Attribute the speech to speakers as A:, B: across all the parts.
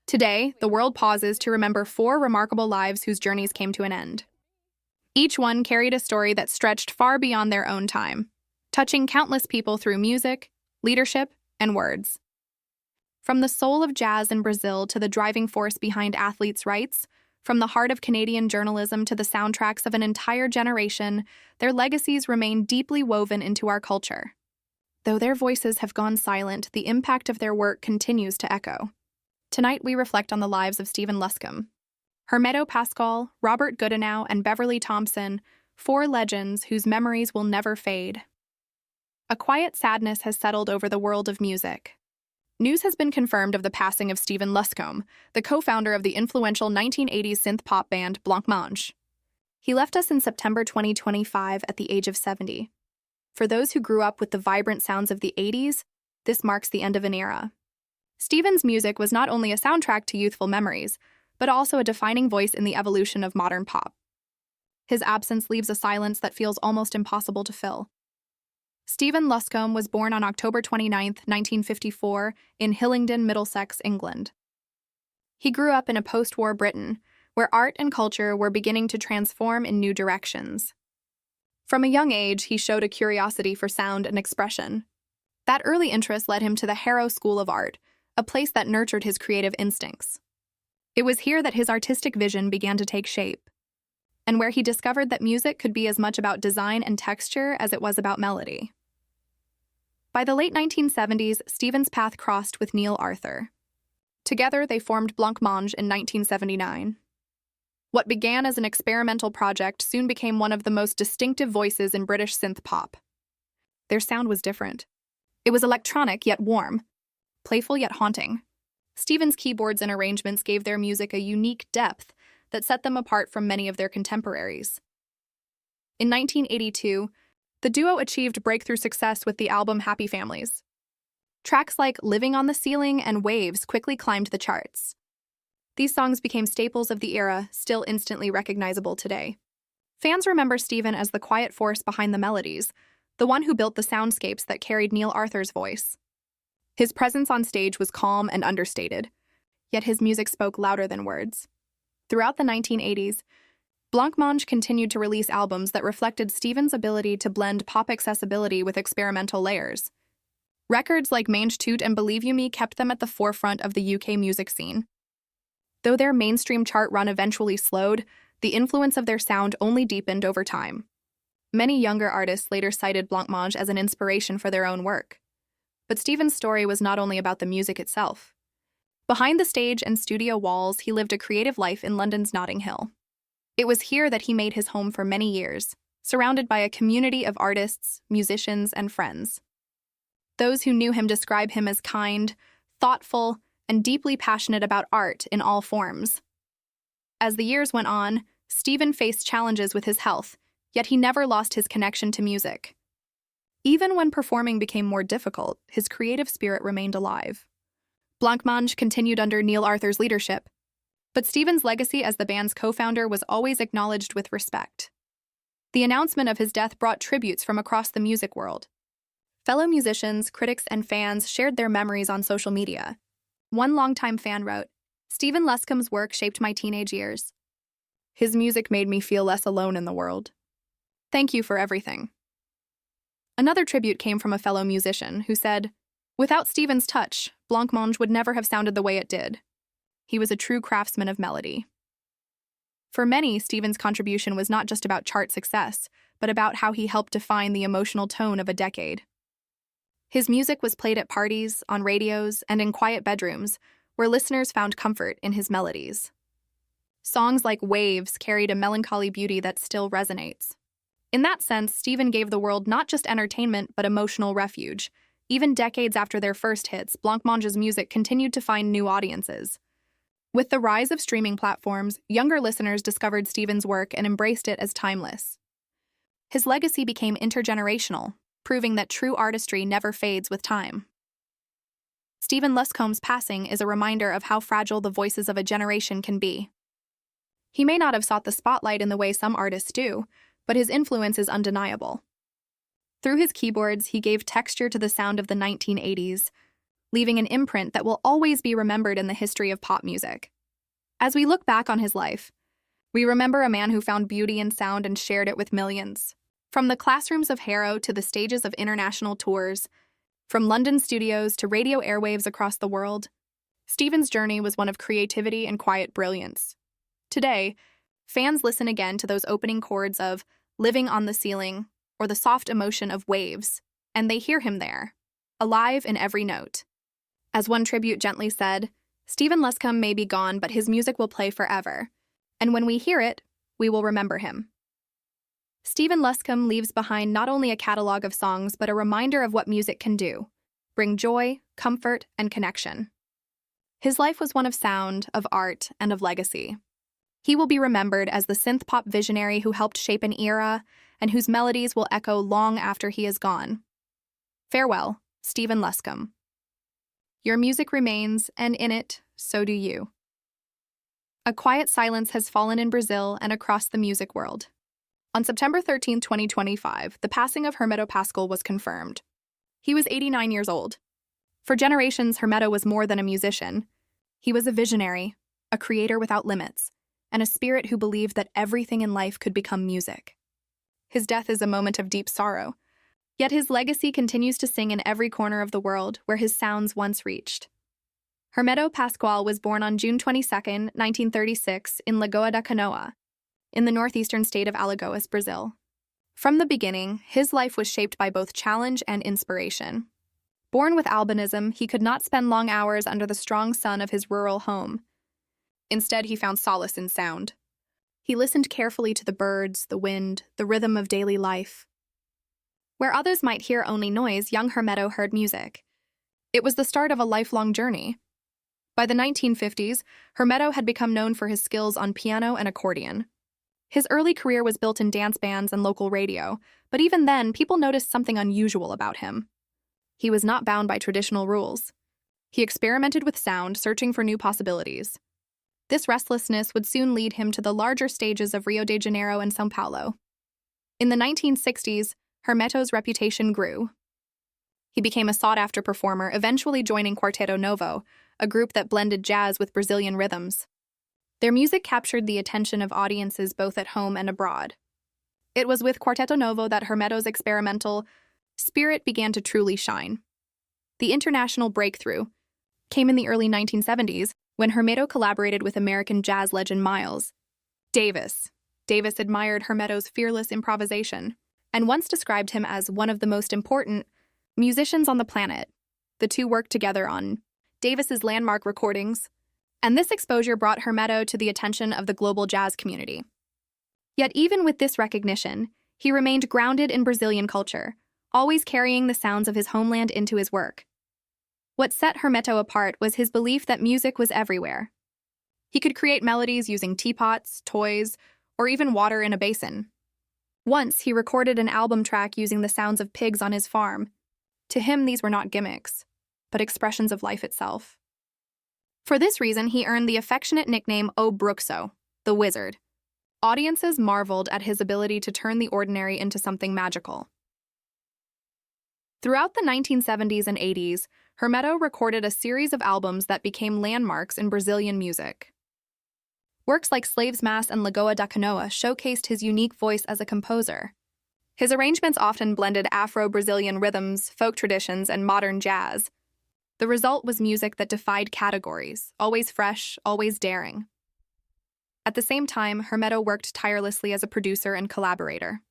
A: Today, the world pauses to remember four remarkable lives whose journeys came to an end. Each one carried a story that stretched far beyond their own time, touching countless people through music, leadership, and words. From the soul of jazz in Brazil to the driving force behind athletes' rights, from the heart of Canadian journalism to the soundtracks of an entire generation, their legacies remain deeply woven into our culture. Though their voices have gone silent, the impact of their work continues to echo. Tonight we reflect on the lives of Stephen Luscombe, Hermeto Pascal, Robert Goodenow, and Beverly Thompson, four legends whose memories will never fade. A quiet sadness has settled over the world of music. News has been confirmed of the passing of Stephen Luscombe, the co-founder of the influential 1980s synth-pop band Blancmange. He left us in September 2025 at the age of 70. For those who grew up with the vibrant sounds of the 80s, this marks the end of an era. Stephen's music was not only a soundtrack to youthful memories, but also a defining voice in the evolution of modern pop. His absence leaves a silence that feels almost impossible to fill. Stephen Luscombe was born on October 29, 1954, in Hillingdon, Middlesex, England. He grew up in a post-war Britain, where art and culture were beginning to transform in new directions. From a young age, he showed a curiosity for sound and expression. That early interest led him to the Harrow School of Art, a place that nurtured his creative instincts. It was here that his artistic vision began to take shape, and where he discovered that music could be as much about design and texture as it was about melody. By the late 1970s, Stephen's path crossed with Neil Arthur. Together, they formed Blancmange in 1979. What began as an experimental project soon became one of the most distinctive voices in British synth-pop. Their sound was different. It was electronic yet warm, playful yet haunting. Stephen's keyboards and arrangements gave their music a unique depth that set them apart from many of their contemporaries. In 1982, the duo achieved breakthrough success with the album Happy Families. Tracks like Living on the Ceiling and Waves quickly climbed the charts. These songs became staples of the era, still instantly recognizable today. Fans remember Stephen as the quiet force behind the melodies, the one who built the soundscapes that carried Neil Arthur's voice. His presence on stage was calm and understated, yet his music spoke louder than words. Throughout the 1980s, Blancmange continued to release albums that reflected Stephen's ability to blend pop accessibility with experimental layers. Records like Mange Toot and Believe You Me kept them at the forefront of the UK music scene. Though their mainstream chart run eventually slowed, the influence of their sound only deepened over time. Many younger artists later cited Blancmange as an inspiration for their own work. But Stephen's story was not only about the music itself. Behind the stage and studio walls, he lived a creative life in London's Notting Hill. It was here that he made his home for many years, surrounded by a community of artists, musicians, and friends. Those who knew him describe him as kind, thoughtful, and deeply passionate about art in all forms. As the years went on, Stephen faced challenges with his health, yet he never lost his connection to music. Even when performing became more difficult, his creative spirit remained alive. Blancmange continued under Neil Arthur's leadership, but Stephen's legacy as the band's co-founder was always acknowledged with respect. The announcement of his death brought tributes from across the music world. Fellow musicians, critics, and fans shared their memories on social media. One longtime fan wrote, "Stephen Luscombe's work shaped my teenage years. His music made me feel less alone in the world. Thank you for everything." Another tribute came from a fellow musician who said, "Without Stephen's touch, Blancmange would never have sounded the way it did. He was a true craftsman of melody." For many, Stephen's contribution was not just about chart success, but about how he helped define the emotional tone of a decade. His music was played at parties, on radios, and in quiet bedrooms, where listeners found comfort in his melodies. Songs like Waves carried a melancholy beauty that still resonates. In that sense, Stephen gave the world not just entertainment, but emotional refuge. Even decades after their first hits, Blancmange's music continued to find new audiences. With the rise of streaming platforms, younger listeners discovered Stephen's work and embraced it as timeless. His legacy became intergenerational, proving that true artistry never fades with time. Stephen Luscombe's passing is a reminder of how fragile the voices of a generation can be. He may not have sought the spotlight in the way some artists do, but his influence is undeniable. Through his keyboards, he gave texture to the sound of the 1980s, leaving an imprint that will always be remembered in the history of pop music. As we look back on his life, we remember a man who found beauty in sound and shared it with millions. From the classrooms of Harrow to the stages of international tours, from London studios to radio airwaves across the world, Stephen's journey was one of creativity and quiet brilliance. Today, fans listen again to those opening chords of Living on the Ceiling or the soft emotion of Waves, and they hear him there, alive in every note. As one tribute gently said, Stephen Luscombe may be gone, but his music will play forever, and when we hear it, we will remember him. Stephen Luscombe leaves behind not only a catalog of songs, but a reminder of what music can do, bring joy, comfort, and connection. His life was one of sound, of art, and of legacy. He will be remembered as the synth-pop visionary who helped shape an era and whose melodies will echo long after he is gone. Farewell, Stephen Luscombe. Your music remains, and in it, so do you. A quiet silence has fallen in Brazil and across the music world. On September 13, 2025, the passing of Hermeto Pascoal was confirmed. He was 89 years old. For generations, Hermeto was more than a musician. He was a visionary, a creator without limits, and a spirit who believed that everything in life could become music. His death is a moment of deep sorrow, yet his legacy continues to sing in every corner of the world where his sounds once reached. Hermeto Pascoal was born on June 22, 1936, in Lagoa da Canoa, in the northeastern state of Alagoas, Brazil. From the beginning, his life was shaped by both challenge and inspiration. Born with albinism, he could not spend long hours under the strong sun of his rural home. Instead, he found solace in sound. He listened carefully to the birds, the wind, the rhythm of daily life. Where others might hear only noise, young Hermeto heard music. It was the start of a lifelong journey. By the 1950s, Hermeto had become known for his skills on piano and accordion. His early career was built in dance bands and local radio, but even then, people noticed something unusual about him. He was not bound by traditional rules. He experimented with sound, searching for new possibilities. This restlessness would soon lead him to the larger stages of Rio de Janeiro and São Paulo. In the 1960s, Hermeto's reputation grew. He became a sought-after performer, eventually joining Quarteto Novo, a group that blended jazz with Brazilian rhythms. Their music captured the attention of audiences both at home and abroad. It was with Quarteto Novo that Hermeto's experimental spirit began to truly shine. The international breakthrough came in the early 1970s when Hermeto collaborated with American jazz legend Miles Davis. Davis admired Hermeto's fearless improvisation and once described him as one of the most important musicians on the planet. The two worked together on Davis's landmark recordings, and this exposure brought Hermeto to the attention of the global jazz community. Yet even with this recognition, he remained grounded in Brazilian culture, always carrying the sounds of his homeland into his work. What set Hermeto apart was his belief that music was everywhere. He could create melodies using teapots, toys, or even water in a basin. Once, he recorded an album track using the sounds of pigs on his farm. To him, these were not gimmicks, but expressions of life itself. For this reason, he earned the affectionate nickname O Bruxo, the Wizard. Audiences marveled at his ability to turn the ordinary into something magical. Throughout the 1970s and 80s, Hermeto recorded a series of albums that became landmarks in Brazilian music. Works like Slave's Mass and Lagoa da Canoa showcased his unique voice as a composer. His arrangements often blended Afro-Brazilian rhythms, folk traditions, and modern jazz. The result was music that defied categories, always fresh, always daring. At the same time, Hermeto worked tirelessly as a producer and collaborator.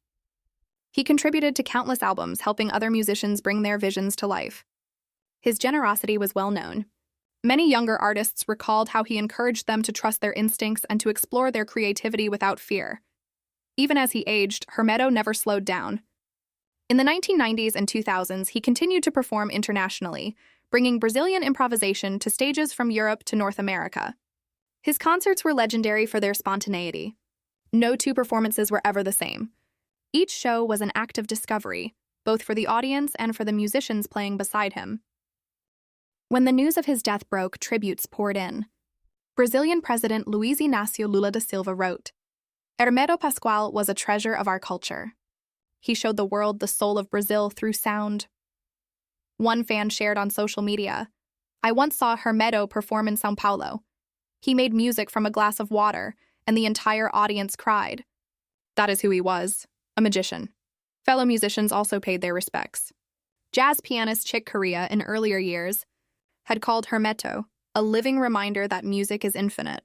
A: He contributed to countless albums, helping other musicians bring their visions to life. His generosity was well known. Many younger artists recalled how he encouraged them to trust their instincts and to explore their creativity without fear. Even as he aged, Hermeto never slowed down. In the 1990s and 2000s, he continued to perform internationally, bringing Brazilian improvisation to stages from Europe to North America. His concerts were legendary for their spontaneity. No two performances were ever the same. Each show was an act of discovery, both for the audience and for the musicians playing beside him. When the news of his death broke, tributes poured in. Brazilian President Luiz Inácio Lula da Silva wrote, "Hermeto Pascoal was a treasure of our culture. He showed the world the soul of Brazil through sound." One fan shared on social media, I once saw Hermeto perform in São Paulo. He made music from a glass of water, and the entire audience cried. That is who he was, a magician. Fellow musicians also paid their respects. Jazz pianist Chick Corea, in earlier years, had called Hermeto a living reminder that music is infinite.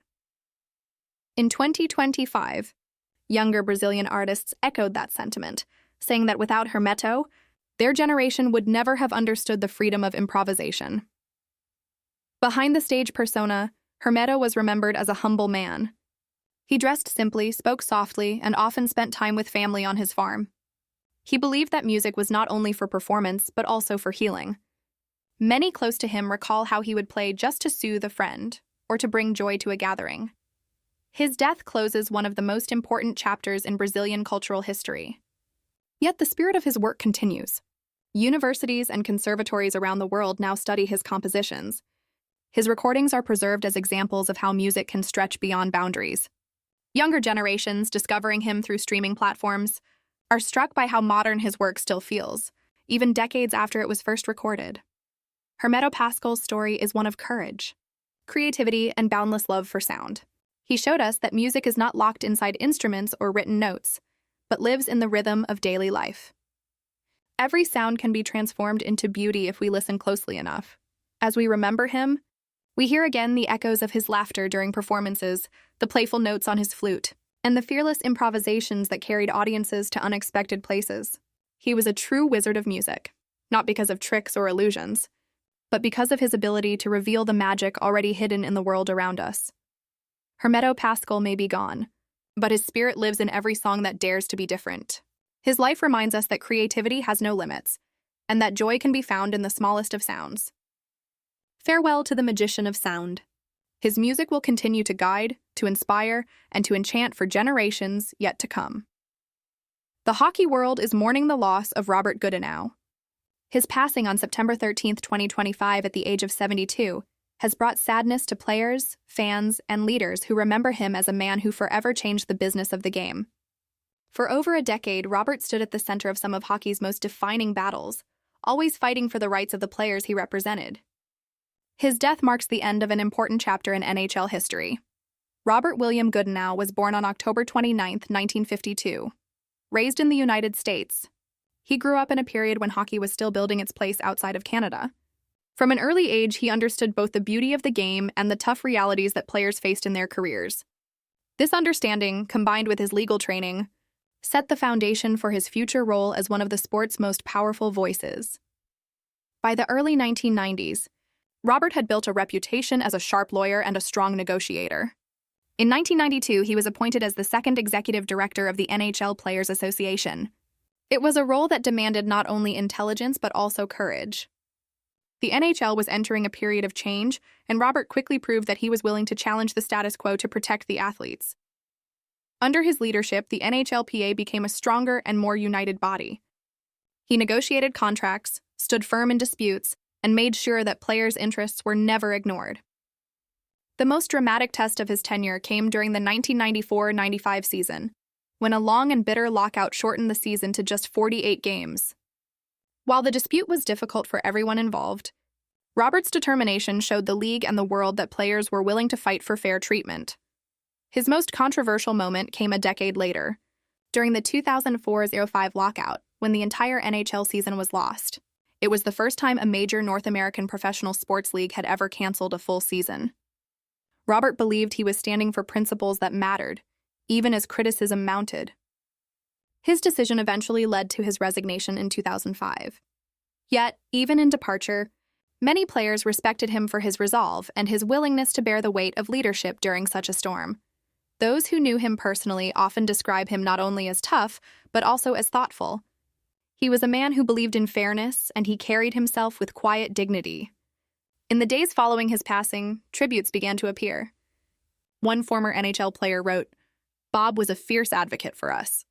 A: In 2025, younger Brazilian artists echoed that sentiment, saying that without Hermeto, their generation would never have understood the freedom of improvisation. Behind the stage persona, Hermeto was remembered as a humble man. He dressed simply, spoke softly, and often spent time with family on his farm. He believed that music was not only for performance, but also for healing. Many close to him recall how he would play just to soothe a friend or to bring joy to a gathering. His death closes one of the most important chapters in Brazilian cultural history. Yet the spirit of his work continues. Universities and conservatories around the world now study his compositions. His recordings are preserved as examples of how music can stretch beyond boundaries. Younger generations, discovering him through streaming platforms, are struck by how modern his work still feels, even decades after it was first recorded. Hermeto Pascal's story is one of courage, creativity, and boundless love for sound. He showed us that music is not locked inside instruments or written notes, but lives in the rhythm of daily life. Every sound can be transformed into beauty if we listen closely enough. As we remember him, we hear again the echoes of his laughter during performances, the playful notes on his flute, and the fearless improvisations that carried audiences to unexpected places. He was a true wizard of music, not because of tricks or illusions, but because of his ability to reveal the magic already hidden in the world around us. Hermeto Pascal may be gone, but his spirit lives in every song that dares to be different. His life reminds us that creativity has no limits, and that joy can be found in the smallest of sounds. Farewell to the magician of sound. His music will continue to guide, to inspire, and to enchant for generations yet to come. The hockey world is mourning the loss of Robert Goodenow. His passing on September 13, 2025, at the age of 72, has brought sadness to players, fans, and leaders who remember him as a man who forever changed the business of the game. For over a decade, Robert stood at the center of some of hockey's most defining battles, always fighting for the rights of the players he represented. His death marks the end of an important chapter in NHL history. Robert William Goodenow was born on October 29, 1952. Raised in the United States, he grew up in a period when hockey was still building its place outside of Canada. From an early age, he understood both the beauty of the game and the tough realities that players faced in their careers. This understanding, combined with his legal training, set the foundation for his future role as one of the sport's most powerful voices. By the early 1990s, Robert had built a reputation as a sharp lawyer and a strong negotiator. In 1992, he was appointed as the second executive director of the NHL Players Association. It was a role that demanded not only intelligence but also courage. The NHL was entering a period of change, and Robert quickly proved that he was willing to challenge the status quo to protect the athletes. Under his leadership, the NHLPA became a stronger and more united body. He negotiated contracts, stood firm in disputes, and made sure that players' interests were never ignored. The most dramatic test of his tenure came during the 1994-95 season, when a long and bitter lockout shortened the season to just 48 games. While the dispute was difficult for everyone involved, Robert's determination showed the league and the world that players were willing to fight for fair treatment. His most controversial moment came a decade later, during the 2004-05 lockout, when the entire NHL season was lost. It was the first time a major North American professional sports league had ever canceled a full season. Robert believed he was standing for principles that mattered, even as criticism mounted. His decision eventually led to his resignation in 2005. Yet, even in departure, many players respected him for his resolve and his willingness to bear the weight of leadership during such a storm. Those who knew him personally often describe him not only as tough, but also as thoughtful. He was a man who believed in fairness, and he carried himself with quiet dignity. In the days following his passing, tributes began to appear. One former NHL player wrote, "Bob was a fierce advocate for us.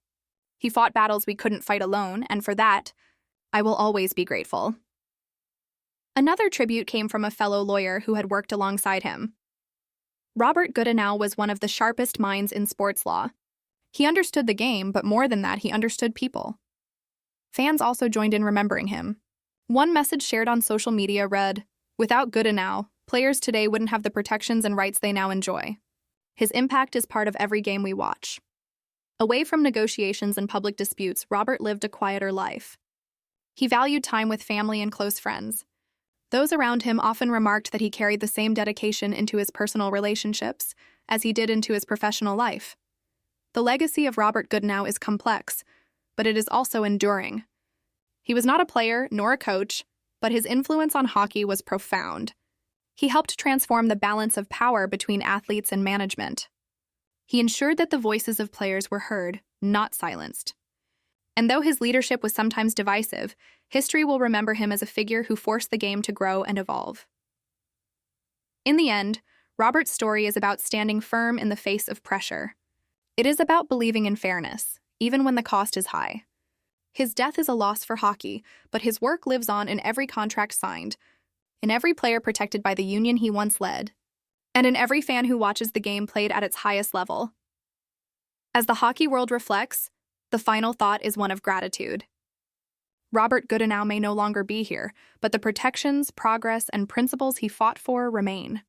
A: He fought battles we couldn't fight alone, and for that, I will always be grateful." Another tribute came from a fellow lawyer who had worked alongside him. Robert Goodenow was one of the sharpest minds in sports law. He understood the game, but more than that, he understood people. Fans also joined in remembering him. One message shared on social media read, Without Goodenow, players today wouldn't have the protections and rights they now enjoy. His impact is part of every game we watch. Away from negotiations and public disputes, Robert lived a quieter life. He valued time with family and close friends. Those around him often remarked that he carried the same dedication into his personal relationships as he did into his professional life. The legacy of Robert Goodenow is complex, but it is also enduring. He was not a player nor a coach, but his influence on hockey was profound. He helped transform the balance of power between athletes and management. He ensured that the voices of players were heard, not silenced. And though his leadership was sometimes divisive, history will remember him as a figure who forced the game to grow and evolve. In the end, Robert's story is about standing firm in the face of pressure. It is about believing in fairness, even when the cost is high. His death is a loss for hockey, but his work lives on in every contract signed, in every player protected by the union he once led, and in every fan who watches the game played at its highest level. As the hockey world reflects, the final thought is one of gratitude. Robert Goodenow may no longer be here, but the protections, progress, and principles he fought for remain.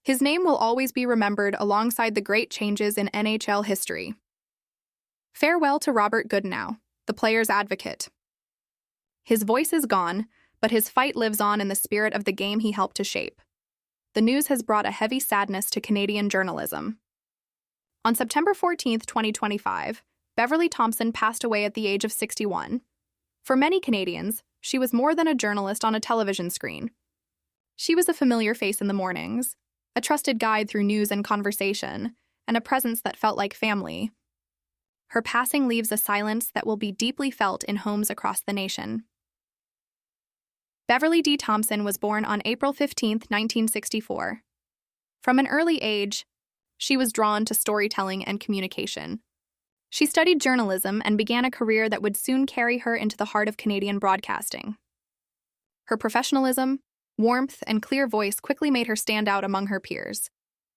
A: His name will always be remembered alongside the great changes in NHL history. Farewell to Robert Goodenow, the player's advocate. His voice is gone, but his fight lives on in the spirit of the game he helped to shape. The news has brought a heavy sadness to Canadian journalism. On September 14, 2025, Beverly Thompson passed away at the age of 61. For many Canadians, she was more than a journalist on a television screen. She was a familiar face in the mornings, a trusted guide through news and conversation, and a presence that felt like family. Her passing leaves a silence that will be deeply felt in homes across the nation. Beverly D. Thompson was born on April 15, 1964. From an early age, she was drawn to storytelling and communication. She studied journalism and began a career that would soon carry her into the heart of Canadian broadcasting. Her professionalism, warmth, and clear voice quickly made her stand out among her peers.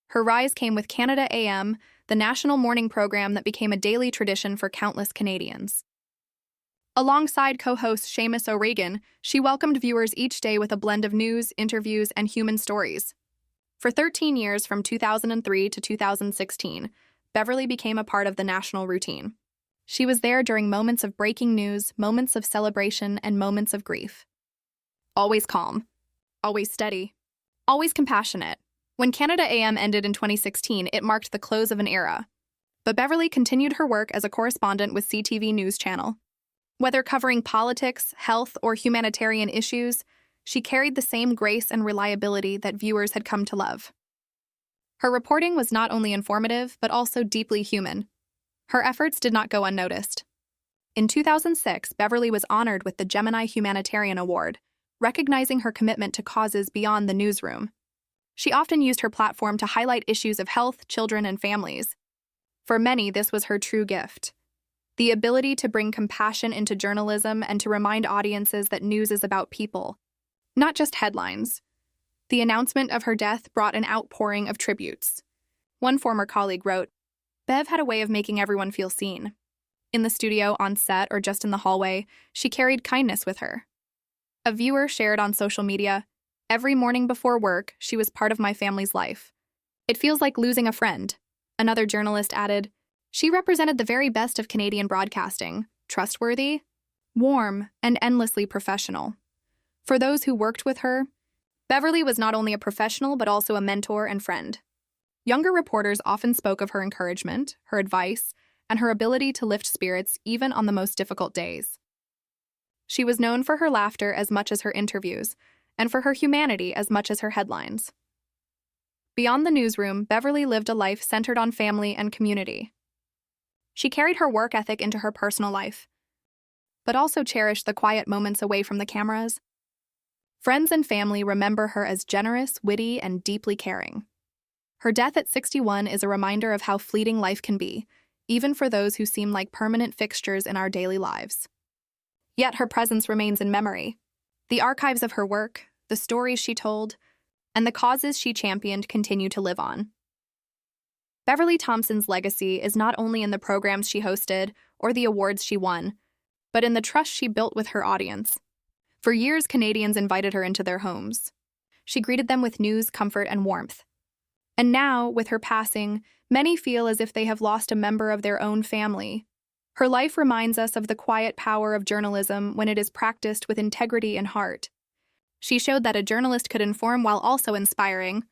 A: Her rise came with Canada AM, the national morning program that became a daily tradition for countless Canadians. Alongside co-host Seamus O'Regan, she welcomed viewers each day with a blend of news, interviews, and human stories. For 13 years, from 2003 to 2016, Beverly became a part of the national routine. She was there during moments of breaking news, moments of celebration, and moments of grief. Always calm, always steady, always compassionate. When Canada AM ended in 2016, it marked the close of an era. But Beverly continued her work as a correspondent with CTV News Channel. Whether covering politics, health, or humanitarian issues, she carried the same grace and reliability that viewers had come to love. Her reporting was not only informative, but also deeply human. Her efforts did not go unnoticed. In 2006, Beverly was honored with the Gemini Humanitarian Award, recognizing her commitment to causes beyond the newsroom. She often used her platform to highlight issues of health, children, and families. For many, this was her true gift. The ability to bring compassion into journalism and to remind audiences that news is about people, not just headlines. The announcement of her death brought an outpouring of tributes. One former colleague wrote, "Bev had a way of making everyone feel seen. In the studio, on set, or just in the hallway, she carried kindness with her." A viewer shared on social media, "Every morning before work, she was part of my family's life. It feels like losing a friend." Another journalist added, "She represented the very best of Canadian broadcasting, trustworthy, warm, and endlessly professional." For those who worked with her, Beverly was not only a professional but also a mentor and friend. Younger reporters often spoke of her encouragement, her advice, and her ability to lift spirits even on the most difficult days. She was known for her laughter as much as her interviews, and for her humanity as much as her headlines. Beyond the newsroom, Beverly lived a life centered on family and community. She carried her work ethic into her personal life, but also cherished the quiet moments away from the cameras. Friends and family remember her as generous, witty, and deeply caring. Her death at 61 is a reminder of how fleeting life can be, even for those who seem like permanent fixtures in our daily lives. Yet her presence remains in memory. The archives of her work, the stories she told, and the causes she championed continue to live on. Beverly Thompson's legacy is not only in the programs she hosted or the awards she won, but in the trust she built with her audience. For years, Canadians invited her into their homes. she greeted them with news, comfort, and warmth. And now, with her passing, many feel as if they have lost a member of their own family. Her life reminds us of the quiet power of journalism when it is practiced with integrity and heart. She showed that a journalist could inform while also inspiring,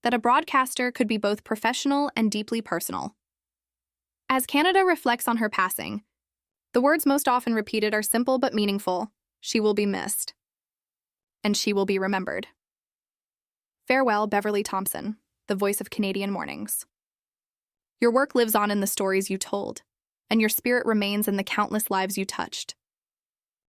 A: that a broadcaster could be both professional and deeply personal. As Canada reflects on her passing, the words most often repeated are simple but meaningful. She will be missed. And she will be remembered. Farewell, Beverly Thompson, the voice of Canadian mornings. Your work lives on in the stories you told, and your spirit remains in the countless lives you touched.